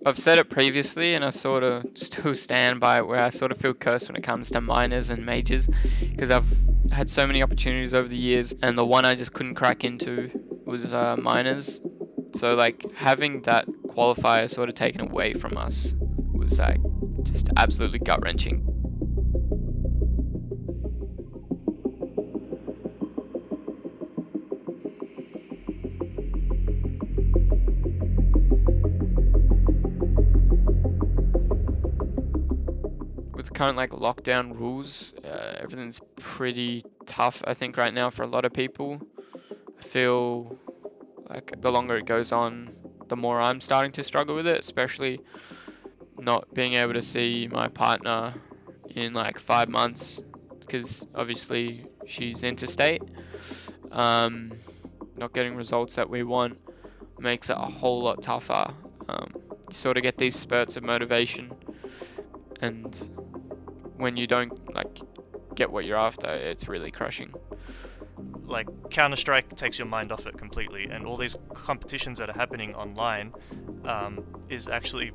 I've said it previously, and I sort of still stand by it, where I sort of feel cursed when it comes to minors and majors, because I've had so many opportunities over the years, and the one I just couldn't crack into was minors. So like having that qualifier sort of taken away from us was like just absolutely gut wrenching. With current like lockdown rules, everything's pretty tough, I think, right now for a lot of people. I feel like the longer it goes on, the more I'm starting to struggle with it, especially not being able to see my partner in like 5 months, because obviously she's interstate. Not getting results that we want makes it a whole lot tougher. You sort of get these spurts of motivation, and when you don't like get what you're after, it's really crushing. Like, Counter-Strike takes your mind off it completely, and all these competitions that are happening online is actually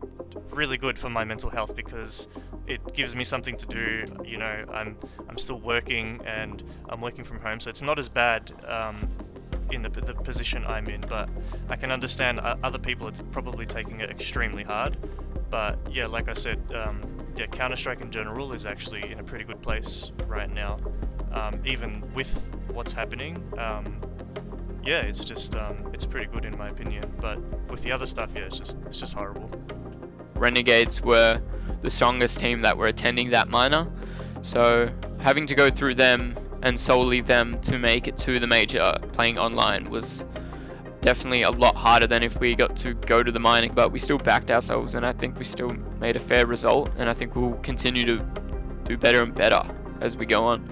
really good for my mental health, because it gives me something to do. You know, I'm still working, and I'm working from home, so it's not as bad in the position I'm in, but I can understand other people it's probably taking it extremely hard. But yeah, like I said, yeah, Counter-Strike in general is actually in a pretty good place right now, even with what's happening. Yeah, it's just it's pretty good in my opinion. But with the other stuff, yeah, it's just horrible. Renegades were the strongest team that were attending that minor, so having to go through them and solely them to make it to the major playing online was definitely a lot harder than if we got to go to the minor. But we still backed ourselves, and I think we still made a fair result, and I think we'll continue to do better and better as we go on.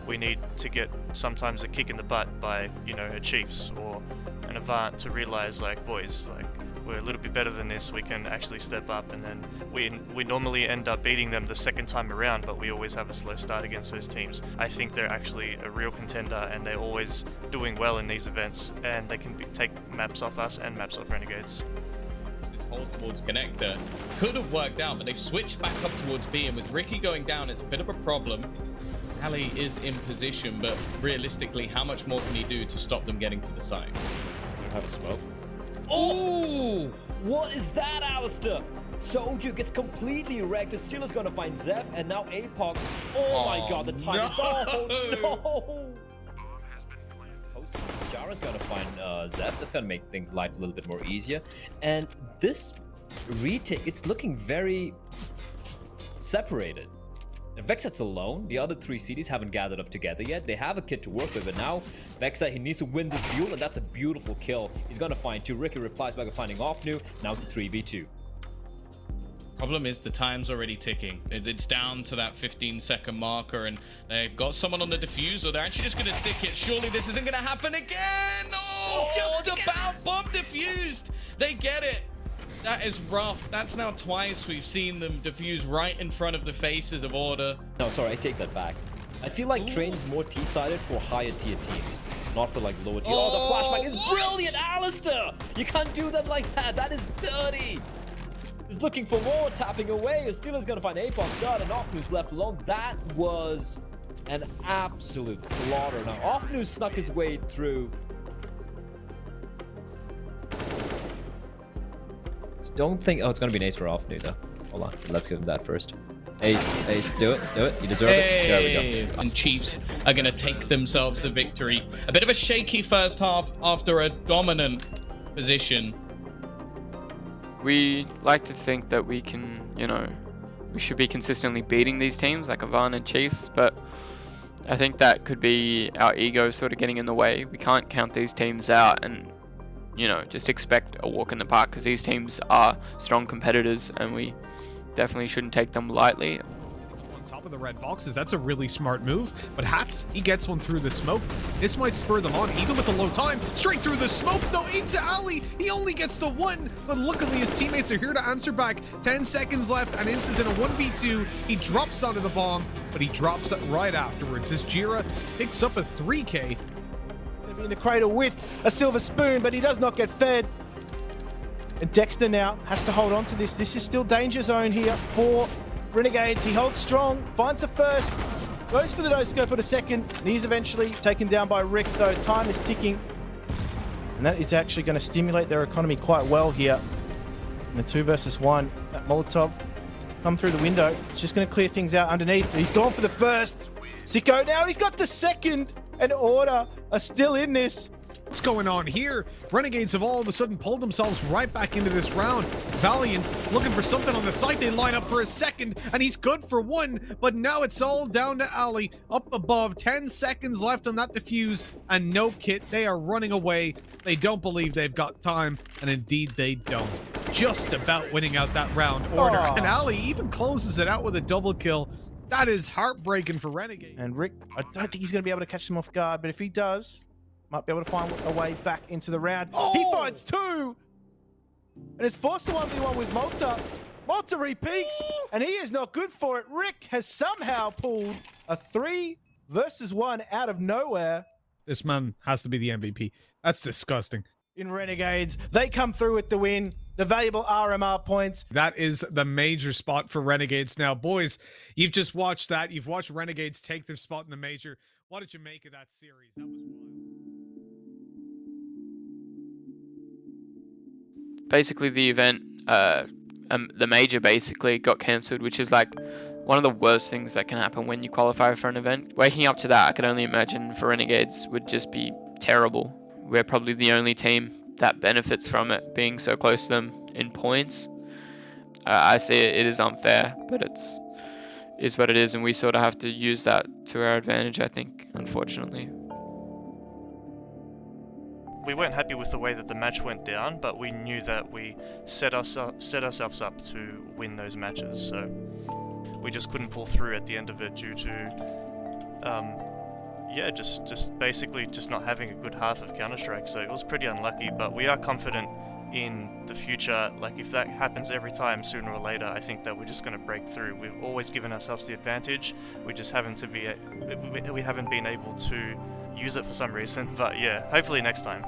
We need to get sometimes a kick in the butt by, you know, a Chiefs or an Avant to realize, like, boys, like, we're a little bit better than this, we can actually step up. And then we normally end up beating them the second time around, but we always have a slow start against those teams. I think they're actually a real contender, and they're always doing well in these events, and they can take maps off us and maps off Renegades. This hold towards connector could have worked out, but they've switched back up towards B, and with Ricky going down, it's a bit of a problem. Ali is in position, but realistically, how much more can he do to stop them getting to the site? You have a smoke. Oh! What is that, Alistair? Soju gets completely wrecked. The Steelers gonna find Zeph, and now APOC. Oh my god, the time is... Oh no! Jara's gonna find Zeph. That's gonna make things life a little bit more easier. And this retake, it's looking very separated. Vexet's alone. The other three CDs haven't gathered up together yet. They have a kid to work with, but now Vexet, he needs to win this duel, and that's a beautiful kill. He's gonna find two. Ricky replies back with finding Offnu. Now it's a 3v2. Problem is the time's already ticking. It's down to that 15-second marker, and they've got someone on the diffuser. They're actually just gonna stick it. Surely this isn't gonna happen again. Oh, just about bomb defused. They get it. That is rough. That's now twice we've seen them defuse right in front of the faces of Order. No, sorry, I take that back. I feel like Train is more T-sided for higher tier teams, not for like lower tier. Oh, the flashback is brilliant, Alistair! You can't do that like that. That is dirty. He's looking for more, tapping away. Steelers gonna find APOC done, and Offnu's left alone. That was an absolute slaughter. Now, Offnu snuck his way through. Don't think... Oh, it's gonna be an ace for Offnu though. Hold on, let's give him that first. Ace, do it. You deserve it. There we go. And Chiefs are gonna take themselves the victory. A bit of a shaky first half after a dominant position. We like to think that we can, you know, we should be consistently beating these teams like Avant and Chiefs, but I think that could be our ego sort of getting in the way. We can't count these teams out and, you know, just expect a walk in the park, because these teams are strong competitors and we definitely shouldn't take them lightly. On top of the red boxes, that's a really smart move, but Hats, he gets one through the smoke. This might spur them on, even with the low time. Straight through the smoke, no, into Ali. He only gets the one, but luckily his teammates are here to answer back. 10 seconds left, and Ince is in a 1v2. He drops onto the bomb, but he drops it right afterwards. As Jira picks up a 3K. In the cradle with a silver spoon, but he does not get fed. And Dexter now has to hold on to this. This is still danger zone here for Renegades. He holds strong, finds the first, goes for the no-scope at a second, and he's eventually taken down by Rick, though time is ticking. And that is actually going to stimulate their economy quite well here. In the 2 versus 1, that Molotov come through the window. It's just going to clear things out underneath. He's gone for the first. Sicko now, he's got the second, and Order are still in this. What's going on here? Renegades have all of a sudden pulled themselves right back into this round. Valiant's looking for something on the site. They line up for a second, and he's good for one, but now it's all down to Ali. Up above, 10 seconds left on that defuse, and no kit. They are running away. They don't believe they've got time, and indeed they don't. Just about winning out that round. Order. And Ali even closes it out with a double kill. That is heartbreaking for Renegade. And Rick, I don't think he's going to be able to catch them off guard, but if he does, might be able to find a way back into the round. Oh! He finds 2! And it's forced to 1v1 with Malta. Malta repeaks, and he is not good for it. Rick has somehow pulled a 3 versus 1 out of nowhere. This man has to be the MVP. That's disgusting. In Renegades, they come through with the win. The valuable RMR points. That is the major spot for Renegades. Now, boys, you've just watched that. You've watched Renegades take their spot in the major. What did you make of that series? That was wild. Basically, the event, the major basically got cancelled, which is like one of the worst things that can happen when you qualify for an event. Waking up to that, I could only imagine for Renegades would just be terrible. We're probably the only team that benefits from it being so close to them in points. I see it is unfair, but is what it is, and we sort of have to use that to our advantage, I think, unfortunately. We weren't happy with the way that the match went down, but we knew that we set ourselves up to win those matches, so we just couldn't pull through at the end of it due to yeah, just basically just not having a good half of Counter-Strike, so it was pretty unlucky, but we are confident in the future. Like, if that happens every time, sooner or later, I think that we're just going to break through. We've always given ourselves the advantage, we just haven't been able to use it for some reason, but yeah, hopefully next time.